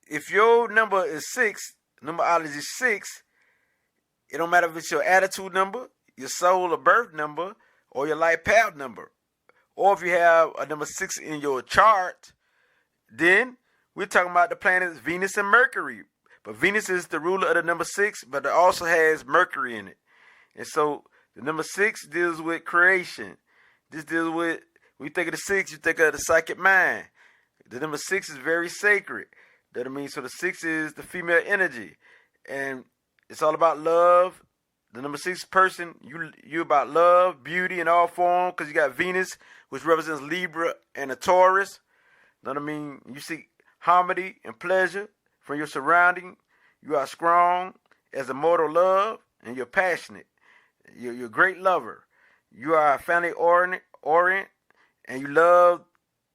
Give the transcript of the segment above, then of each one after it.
if your number is 6, numerology is 6, it don't matter if it's your attitude number, your soul or birth number, or your life path number. Or if you have a number 6 in your chart, then we're talking about the planets Venus and Mercury. But Venus is the ruler of the number 6, but it also has Mercury in it. And so the number 6 deals with creation. This deals with, when you think of the 6, you think of the psychic mind. The number 6 is very sacred. That means, so the 6 is the female energy. And it's all about love. The number 6 person, you about love, beauty in all forms, because you got Venus, which represents Libra and a Taurus. Know what I mean? You seek harmony and pleasure from your surrounding. You are strong as a mortal love, and you're passionate. You're a great lover. You are family orient, and you love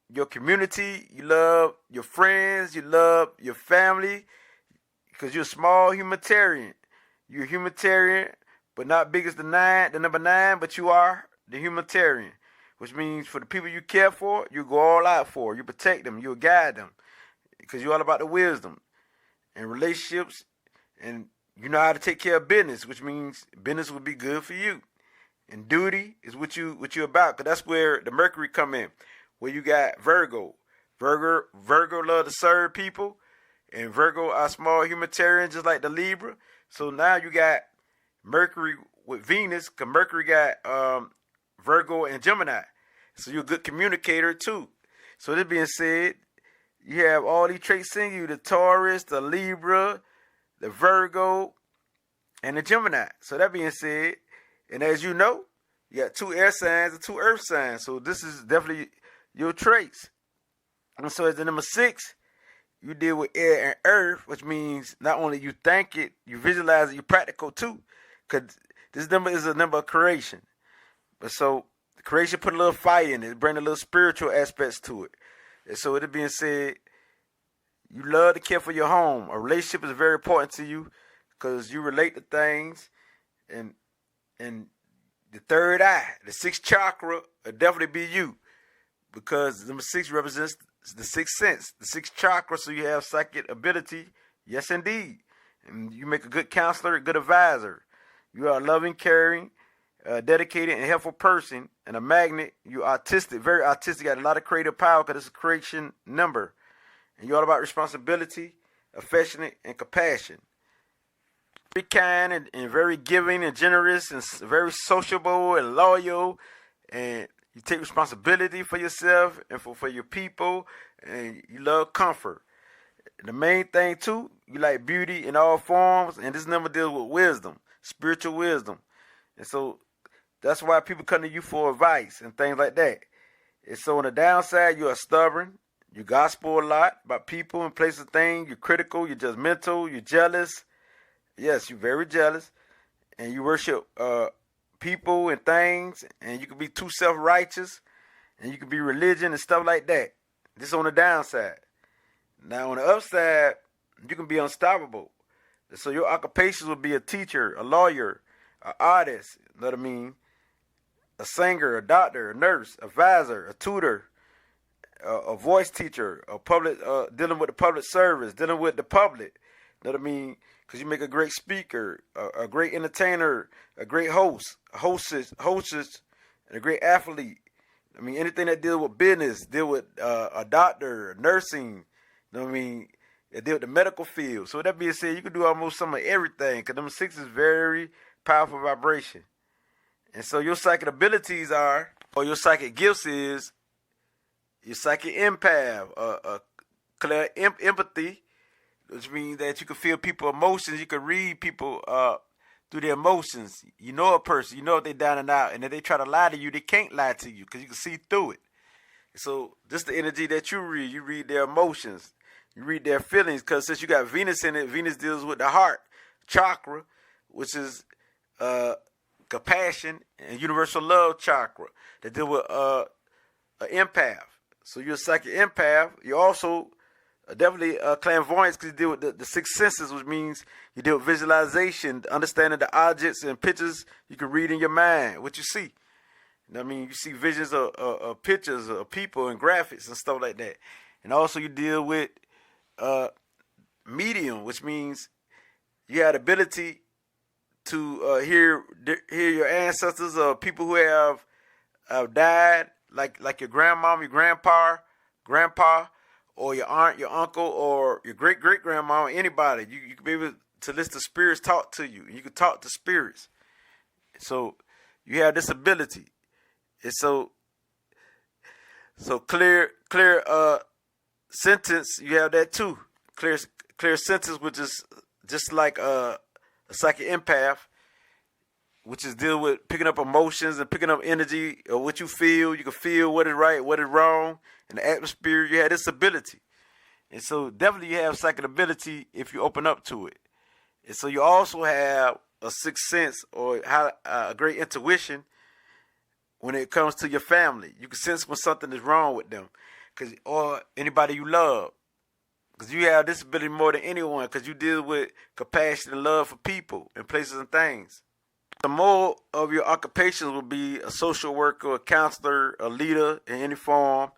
your community. You love your friends. You love your family, because you're a small humanitarian. You're a humanitarian, but not big as the number 9, but you are the humanitarian, which means for the people you care for, you go all out for. You protect them. You guide them, because you're all about the wisdom and relationships, and you know how to take care of business, which means business will be good for you. And duty is what you're about, because that's where the Mercury come in, where you got Virgo. Virgo love to serve people, and Virgo are small humanitarians just like the Libra. So now you got Mercury with Venus, because Mercury got Virgo and Gemini. So you're a good communicator too. So this being said, you have all these traits in you: the Taurus, the Libra, the Virgo, and the Gemini. So that being said, and as you know, you got 2 air signs and 2 earth signs. So this is definitely your traits. And so as the number 6, you deal with air and earth, which means not only you think it, you visualize it, you're practical too. Because this number is a number of creation. But so creation put a little fire in it, bring a little spiritual aspects to it. And so with it being said, you love to care for your home. A relationship is very important to you, because you relate to things, and the third eye, the 6th chakra, will definitely be you, because number 6 represents the 6th sense, the 6th chakra. So you have psychic ability, yes indeed, and you make a good counselor, a good advisor. You are a loving, caring, dedicated, and helpful person, and a magnet. You're artistic, very artistic. Got a lot of creative power, because it's a creation number. And you're all about responsibility, affectionate, and compassion. Very kind and very giving and generous, and very sociable and loyal. And you take responsibility for yourself and for your people. And you love comfort. And the main thing too, you like beauty in all forms. And this number deals with wisdom, spiritual wisdom. And so that's why people come to you for advice and things like that. And so on the downside, you are stubborn. You gospel a lot about people and places and things. You're critical. You're judgmental. You're jealous. Yes, you're very jealous. And you worship people and things. And you can be too self-righteous. And you can be religion and stuff like that. This is on the downside. Now on the upside, you can be unstoppable. So your occupations will be a teacher, a lawyer, an artist. You know what I mean? A singer, a doctor, a nurse, a advisor, a tutor, a voice teacher, a public, dealing with the public service, dealing with the public. You know what I mean? Because you make a great speaker, a great entertainer, a great host, a hostess, and a great athlete. I mean, anything that deals with business, deal with a doctor, nursing. You know what I mean? It deal with the medical field. So with that being said, you can do almost some of everything, because number 6 is very powerful vibration. And so your psychic abilities are, or your psychic gifts is, your psychic empath, clear empathy, which means that you can feel people's emotions. You can read people through their emotions. You know a person. You know if they're down and out. And if they try to lie to you, they can't lie to you, because you can see through it. So this is the energy that you read. You read their emotions. You read their feelings, because since you got Venus in it, Venus deals with the heart chakra, which is compassion, and universal love chakra that deal with an empath. So you're a psychic empath. You're also definitely clairvoyance, because you deal with the 6 senses, which means you deal with visualization, understanding the objects and pictures you can read in your mind, what you see. You know what I mean? You see visions of pictures of people and graphics and stuff like that. And also you deal with medium, which means you have the ability to hear your ancestors or people who have died, like your grandmom, your grandpa, or your aunt, your uncle, or your great grandma, anybody. You can be able to listen to spirits talk to you. You can talk to spirits. So you have this ability. And so clear sentence, you have that too. Clear sentence, which is just like a psychic empath, which is deal with picking up emotions and picking up energy or what you feel. You can feel what is right, what is wrong in the atmosphere. You have this ability. And so definitely you have psychic ability if you open up to it. And so you also have a sixth sense or a great intuition when it comes to your family. You can sense when something is wrong with them, or anybody you love. Because you have this ability more than anyone, because you deal with compassion and love for people and places and things. The more of your occupations will be a social worker, a counselor, a leader in any form,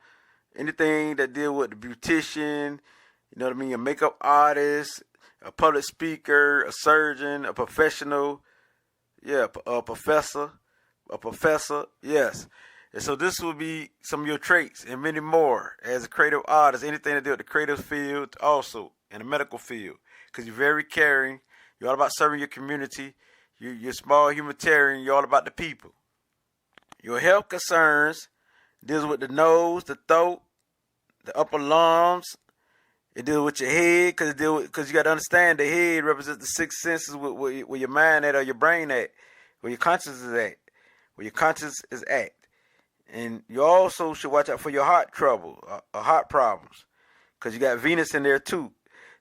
anything that deal with the beautician, you know what I mean, a makeup artist, a public speaker, a surgeon, a professional, a professor, yes. And so this will be some of your traits and many more as a creative artist, anything to do with the creative field, also in the medical field, because you're very caring. You're all about serving your community. You're small humanitarian. You're all about the people. Your health concerns deals with the nose, the throat, the upper lungs. It deals with your head, because you got to understand the head represents the six senses where your mind at or your brain at, where your conscience is at, And you also should watch out for your heart trouble, heart problems, because you got Venus in there too.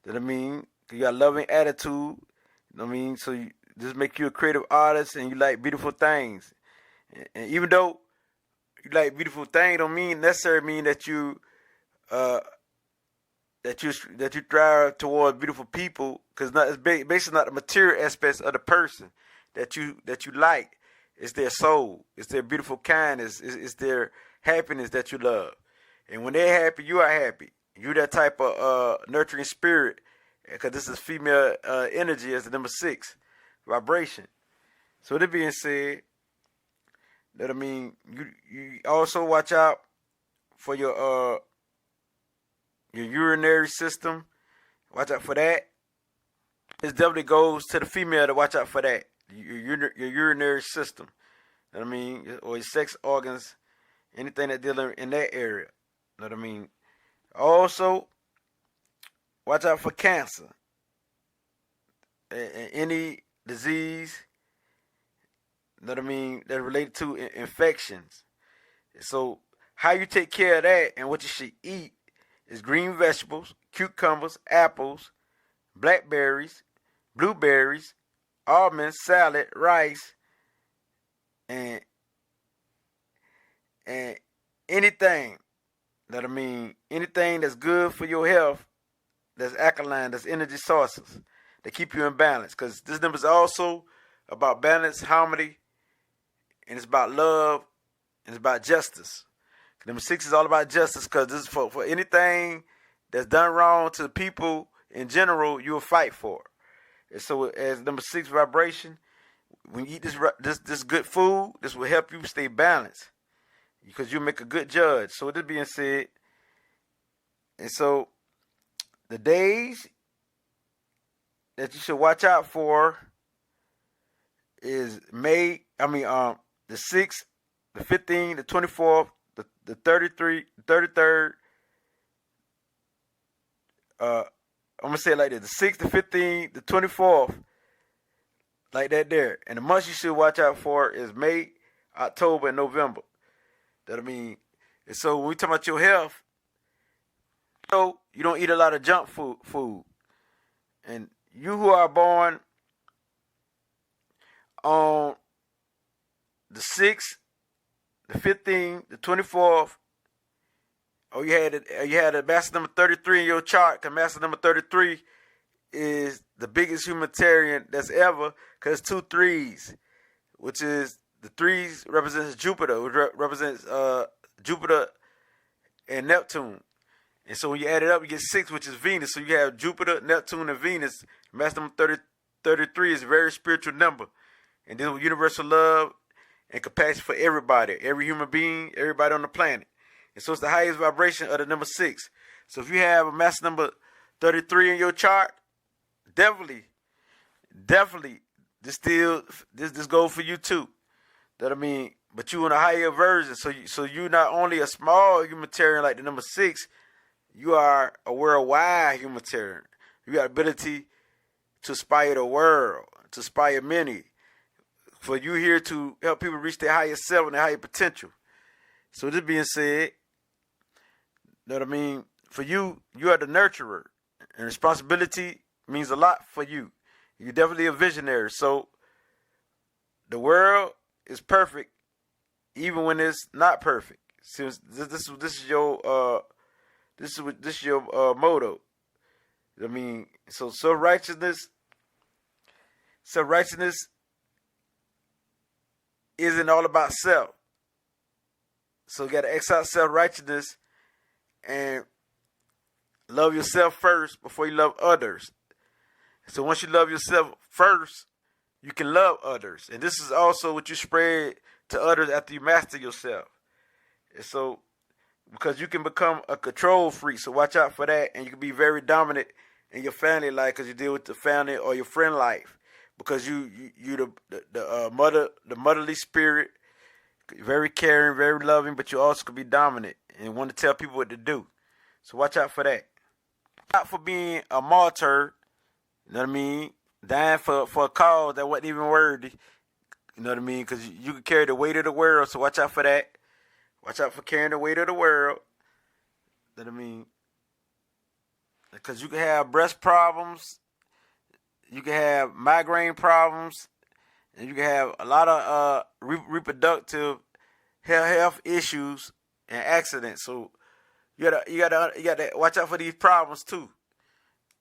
You know what I mean? You got a loving attitude. You know what I mean? So this make you a creative artist, and you like beautiful things. And even though you like beautiful things, don't necessarily mean that you strive towards beautiful people, because it's basically not the material aspects of the person that you like. It's their soul. It's their beautiful kindness. It's their happiness that you love. And when they're happy, you are happy. You're that type of nurturing spirit, because this is female energy as the number 6 vibration. So that being said, that I mean, you also watch out for your urinary system. Watch out for that. This definitely goes to the female to watch out for that. Your urinary system, you know what I mean, or your sex organs, anything that dealing in that area, you know what I mean. Also, watch out for cancer, any disease, you know what I mean, that's related to infections. So, how you take care of that and what you should eat is green vegetables, cucumbers, apples, blackberries, blueberries, almonds, salad, rice, and anything anything that's good for your health, that's alkaline, that's energy sources that keep you in balance. Because this number is also about balance, harmony, and it's about love, and it's about justice. Number 6 is all about justice, because this is for anything that's done wrong to people in general, you will fight for. And so as number 6 vibration, when you eat this good food, this will help you stay balanced, because you make a good judge. So with this being said, and so the days that you should watch out for is the 6th, the 15th, the 24th, the 33rd. I'm going to say it like this: the 6th, the 15th, the 24th, like that there. And the months you should watch out for is May, October, and November. That I mean, and so when we talk about your health, you don't eat a lot of junk food. And you who are born on the 6th, the 15th, the 24th, you had a master number 33 in your chart, because master number 33 is the biggest humanitarian that's ever, because it's 2 3s, which is the 3s represents Jupiter, which represents Jupiter and Neptune. And so when you add it up, you get 6, which is Venus. So you have Jupiter, Neptune, and Venus. Mass number 33 is a very spiritual number. And this is universal love and compassion for everybody, every human being, everybody on the planet. And so it's the highest vibration of the number 6. So if you have a mass number 33 in your chart, definitely, this goes for you too. That I mean, but you in a higher version. So you not only a small humanitarian like the number 6, you are a worldwide humanitarian. You got ability to inspire the world, to inspire many. For you here to help people reach their higher self and their higher potential. So this being said, you know what I mean? For you, you are the nurturer. And responsibility means a lot for you. You're definitely a visionary. So the world is perfect, even when it's not perfect. Since this is your motto. I mean, so self-righteousness isn't all about self. So you got to X out self-righteousness and love yourself first before you love others. So once you love yourself first, you can love others. And this is also what you spread to others after you master yourself. And so, because you can become a control freak, so watch out for that. And you can be very dominant in your family life because you deal with the family or your friend life. Because you the motherly spirit, very caring, very loving, but you also could be dominant and want to tell people what to do. So watch out for that. Not for being a martyr, you know what I mean? Dying for a cause that wasn't even worthy, you know what I mean? Because you can carry the weight of the world, so watch out for that. Watch out for carrying the weight of the world, you know what I mean? Because you can have breast problems, you can have migraine problems, and you can have a lot of reproductive health issues and accidents. So you gotta watch out for these problems too,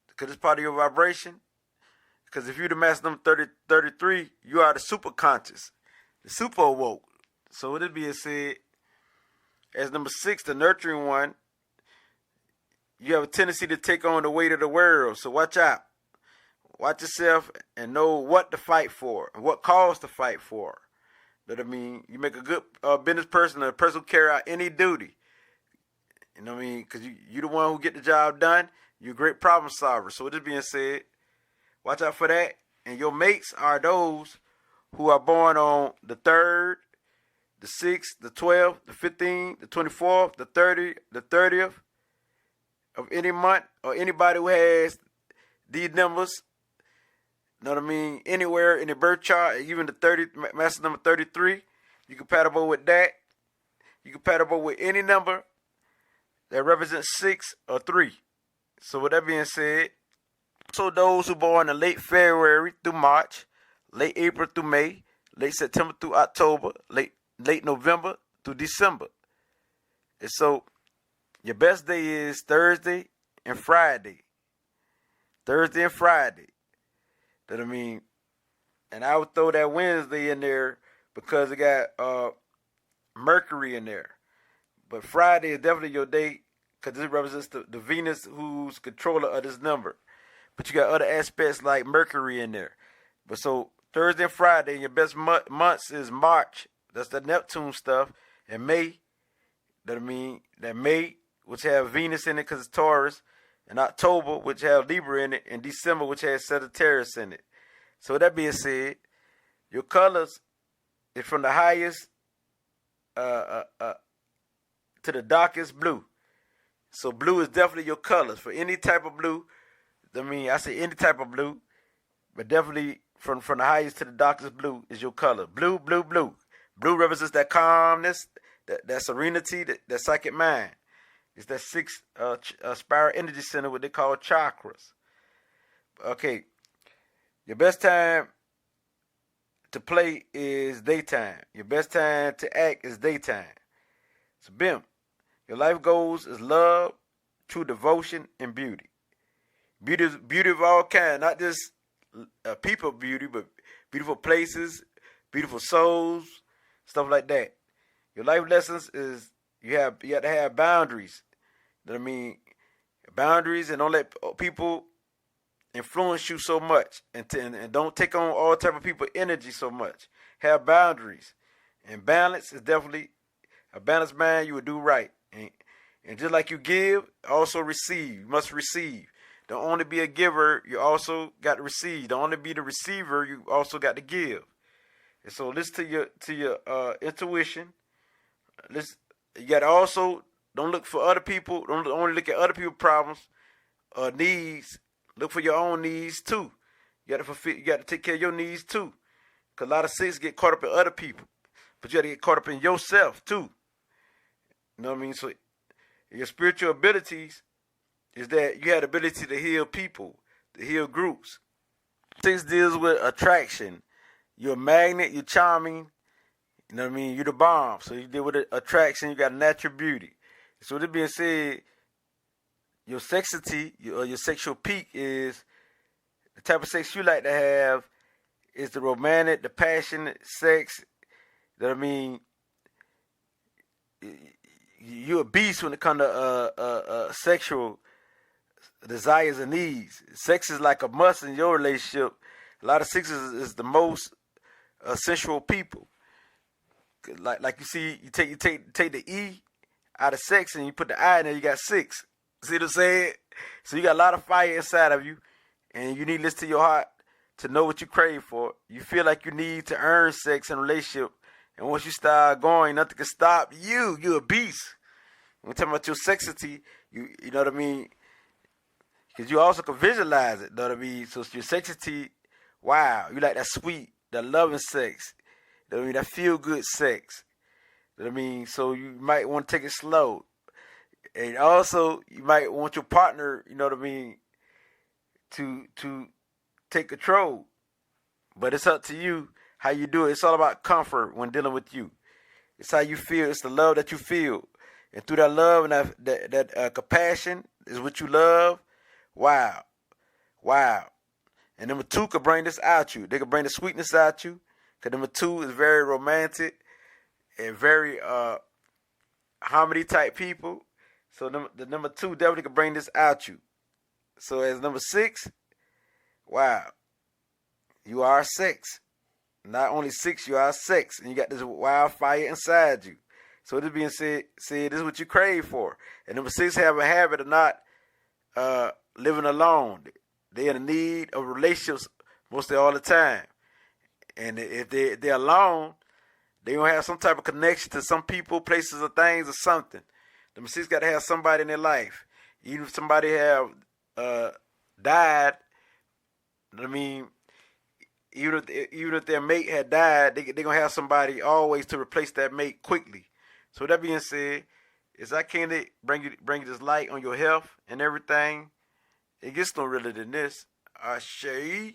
because it's part of your vibration. Because if you're the mass number 33, you are the super conscious, the super awoke. So with it being said, as number 6, the nurturing one, you have a tendency to take on the weight of the world. So watch out. Watch yourself and know what to fight for and what cause to fight for. You know what I mean? You make a good business person, a person who carry out any duty. You know what I mean? Because you're the one who get the job done. You're a great problem solver. So with this being said, watch out for that. And your mates are those who are born on the 3rd, the 6th, the 12th, the 15th, the 24th, the 30th of any month, or anybody who has these numbers. You know what I mean? Anywhere in the birth chart, even the master number 33, you compatible with that. You compatible with any number that represents 6 or 3. So with that being said, so those who born in late February through March, late April through May, late September through October, late November through December. And so your best day is Thursday and Friday. Thursday and Friday. That I mean, and I would throw that Wednesday in there because it got Mercury in there. But Friday is definitely your day because this represents the Venus who's controller of this number. But you got other aspects like Mercury in there. But so Thursday and Friday, your best months is March. That's the Neptune stuff. And May, that I mean, that May, which have Venus in it because it's Taurus. And October, which have Libra in it, and December, which has Sagittarius in it. So with that being said, your colors is from the highest to the darkest blue. So blue is definitely your colors. For any type of blue, I mean, I say any type of blue, but definitely from the highest to the darkest blue is your color. Blue, blue, blue. Blue represents that calmness, that serenity, that psychic mind. It's that 6th spiral energy center, what they call chakras. Okay. Your best time to play is daytime. Your best time to act is daytime. So, bim. Your life goals is love, true devotion, and beauty. Beauty of all kinds, not just people beauty, but beautiful places, beautiful souls, stuff like that. Your life lessons is you have to have boundaries. You know what I mean? Boundaries, and don't let people influence you so much, and don't take on all type of people energy so much. Have boundaries, and balance is definitely a balanced mind. You will do right, and just like you give, also receive. You must receive. Don't only be a giver, you also got to receive. Don't only be the receiver, you also got to give. And so listen to your intuition. Listen, you got to also don't look for other people. Don't only look at other people's problems or needs. Look for your own needs too. You got to fulfill. You got to take care of your needs too. Cause a lot of six get caught up in other people, but you got to get caught up in yourself too. You know what I mean? So your spiritual abilities is that you have the ability to heal people, to heal groups. Six deals with attraction. You're a magnet. You're charming. You know what I mean? You're the bomb. So you deal with attraction. You got natural beauty. So with it being said, your sexity, your sexual peak is the type of sex you like to have is the romantic, the passionate sex. You know what I mean? You're a beast when it comes to sexual desires and needs. Sex is like a must in your relationship. A lot of sixes is the most sensual people. Like you see, you take the E out of sex and you put the I in there, you got six. See what I'm saying? So you got a lot of fire inside of you, and you need to listen to your heart to know what you crave for. You feel like you need to earn sex in a relationship, and once you start going, nothing can stop you. You're a beast. When we're talking about your sexity, you know what I mean? Because you also can visualize it, you know what I mean? So your sexity, wow, you like that sweet, that loving sex, you know what I mean? That feel-good sex, you know what I mean? So you might want to take it slow. And also, you might want your partner, you know what I mean, to take control. But it's up to you how you do it. It's all about comfort when dealing with you. It's how you feel. It's the love that you feel. And through that love and that compassion is what you love. Wow. Wow. And number two could bring this out you. They could bring the sweetness out you. Because number two is very romantic and very harmony type people. So the number two definitely could bring this out you. So as number six, wow, you are six. Not only six, you are six. And you got this wildfire inside you. So this being said, this is what you crave for. And number six have a habit of not living alone. They're in need of relationships mostly all the time. And if they're alone, they're going to have some type of connection to some people, places, or things, or something. Number six got to have somebody in their life. Even if somebody have died, I mean, even if their mate had died, they're going to have somebody always to replace that mate quickly. So that being said, is I can't bring you this light on your health and everything. It gets no realer than this. Ashe.